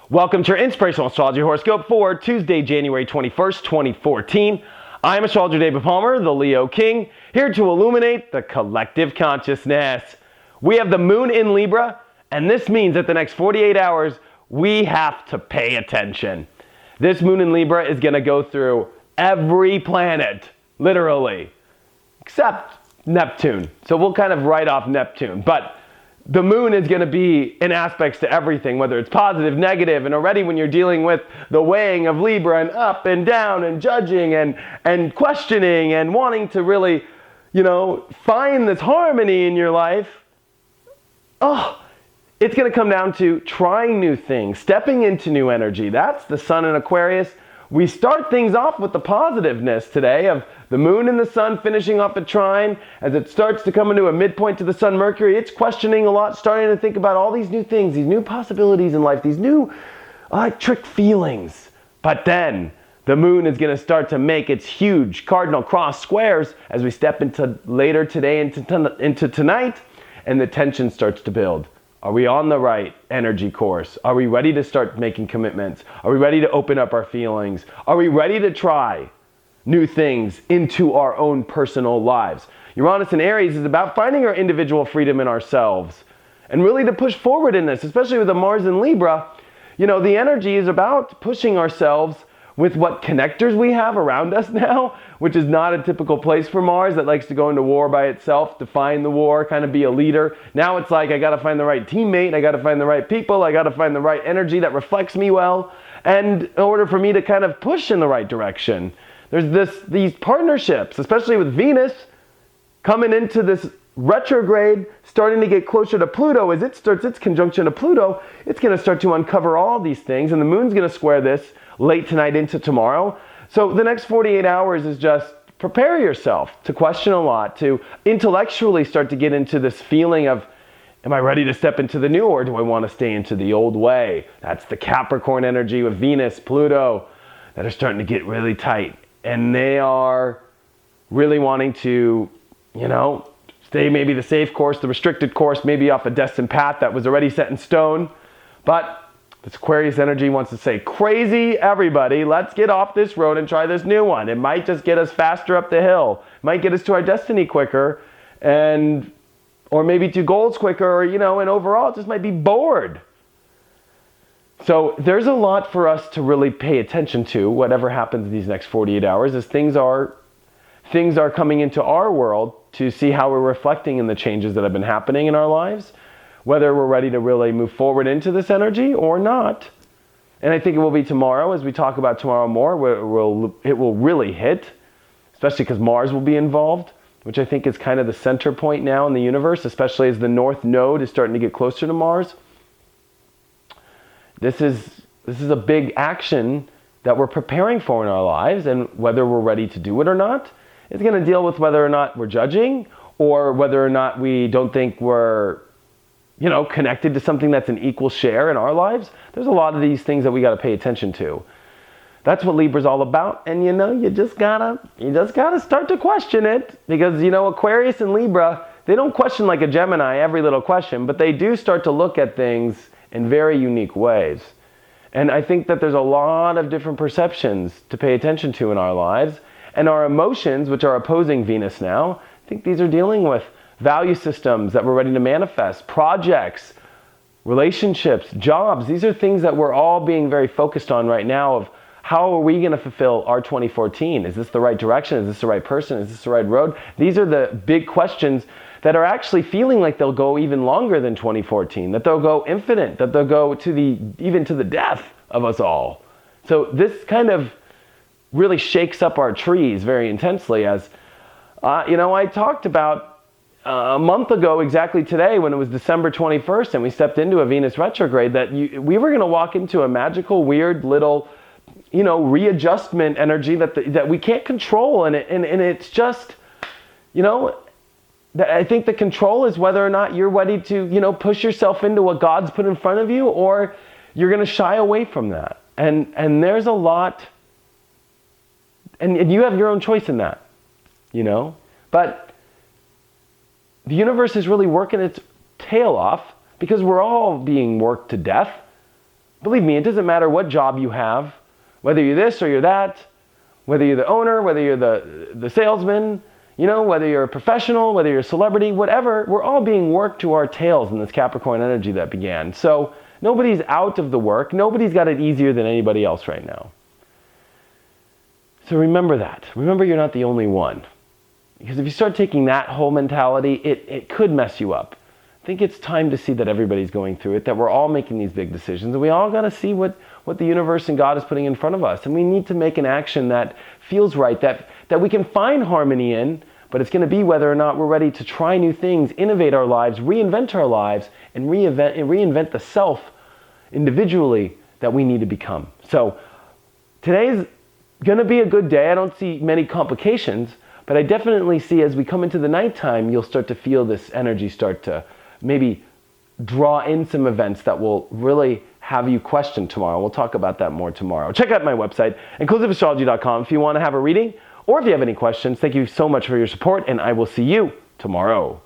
Welcome to your Inspirational Astrology Horoscope for Tuesday, January 21st, 2014. I'm Astrologer David Palmer, the Leo King, here to illuminate the collective consciousness. We have the moon in Libra, and this means that the next 48 hours, we have to pay attention. This moon in Libra is going to go through every planet, literally, except Neptune. So we'll kind of write off Neptune, but the moon is going to be in aspects to everything, whether it's positive, negative, and already when you're dealing with the weighing of Libra and up and down and judging and questioning and wanting to really, find this harmony in your life, it's going to come down to trying new things, stepping into new energy. That's the sun in Aquarius. We start things off with the positiveness today of the moon and the sun finishing off a trine. As it starts to come into a midpoint to the sun Mercury, it's questioning a lot, starting to think about all these new things, these new possibilities in life, these new electric feelings. But then the moon is going to start to make its huge cardinal cross squares as we step into later today into tonight, and the tension starts to build. Are we on the right energy course? Are we ready to start making commitments? Are we ready to open up our feelings? Are we ready to try new things into our own personal lives? Uranus in Aries is about finding our individual freedom in ourselves and really to push forward in this, especially with the Mars in Libra. The energy is about pushing ourselves with what connectors we have around us now, which is not a typical place for Mars that likes to go into war by itself, define the war, kind of be a leader. Now it's like, I got to find the right teammate, I got to find the right people, I got to find the right energy that reflects me well, and in order for me to kind of push in the right direction. There's these partnerships, especially with Venus coming into this retrograde, starting to get closer to Pluto. As it starts its conjunction to Pluto, it's going to start to uncover all these things, and the moon's going to square this late tonight into tomorrow. So the next 48 hours is just prepare yourself to question a lot, to intellectually start to get into this feeling of, am I ready to step into the new, or do I want to stay into the old way? That's the Capricorn energy with Venus, Pluto, that are starting to get really tight. And they are really wanting to, stay maybe the safe course, the restricted course, maybe off a destined path that was already set in stone. But this Aquarius energy wants to say, crazy everybody, let's get off this road and try this new one. It might just get us faster up the hill. It might get us to our destiny quicker, or maybe to goals quicker, and overall it just might be bored. So there's a lot for us to really pay attention to, whatever happens in these next 48 hours, as things are coming into our world, to see how we're reflecting in the changes that have been happening in our lives, whether we're ready to really move forward into this energy or not. And I think it will be tomorrow, as we talk about tomorrow more, where it will really hit, especially because Mars will be involved, which I think is kind of the center point now in the universe, especially as the North Node is starting to get closer to Mars. This is a big action that we're preparing for in our lives, and whether we're ready to do it or not, it's going to deal with whether or not we're judging, or whether or not we don't think we're connected to something that's an equal share in our lives. There's a lot of these things that we got to pay attention to. That's what Libra's all about, and you just gotta start to question it, because Aquarius and Libra, they don't question like a Gemini every little question, but they do start to look at things in very unique ways. And I think that there's a lot of different perceptions to pay attention to in our lives, and our emotions, which are opposing Venus now. I think these are dealing with value systems that we're ready to manifest, projects, relationships, jobs. These are things that we're all being very focused on right now, of how are we going to fulfill our 2014? Is this the right direction? Is this the right person? Is this the right road? These are the big questions that are actually feeling like they'll go even longer than 2014, that they'll go infinite, that they'll go even to the death of us all. So this kind of really shakes up our trees very intensely, as I talked about a month ago, exactly today, when it was December 21st and we stepped into a Venus retrograde, that we were going to walk into a magical, weird little, readjustment energy that we can't control. And it's just, I think the control is whether or not you're ready to, push yourself into what God's put in front of you, or you're going to shy away from that. And there's a lot And you have your own choice in that, you know? But the universe is really working its tail off because we're all being worked to death. Believe me, it doesn't matter what job you have, whether you're this or you're that, whether you're the owner, whether you're the salesman, you know, whether you're a professional, whether you're a celebrity, whatever, we're all being worked to our tails in this Capricorn energy that began. So nobody's out of the work. Nobody's got it easier than anybody else right now. So remember that. Remember you're not the only one. Because if you start taking that whole mentality, it could mess you up. I think it's time to see that everybody's going through it, that we're all making these big decisions, and we all got to see what the universe and God is putting in front of us. And we need to make an action that feels right, that we can find harmony in, but it's going to be whether or not we're ready to try new things, innovate our lives, reinvent our lives, and reinvent the self individually that we need to become. So today's going to be a good day. I don't see many complications, but I definitely see as we come into the nighttime, you'll start to feel this energy start to maybe draw in some events that will really have you question tomorrow. We'll talk about that more tomorrow. Check out my website, inclusiveastrology.com, if you want to have a reading or if you have any questions. Thank you so much for your support, and I will see you tomorrow.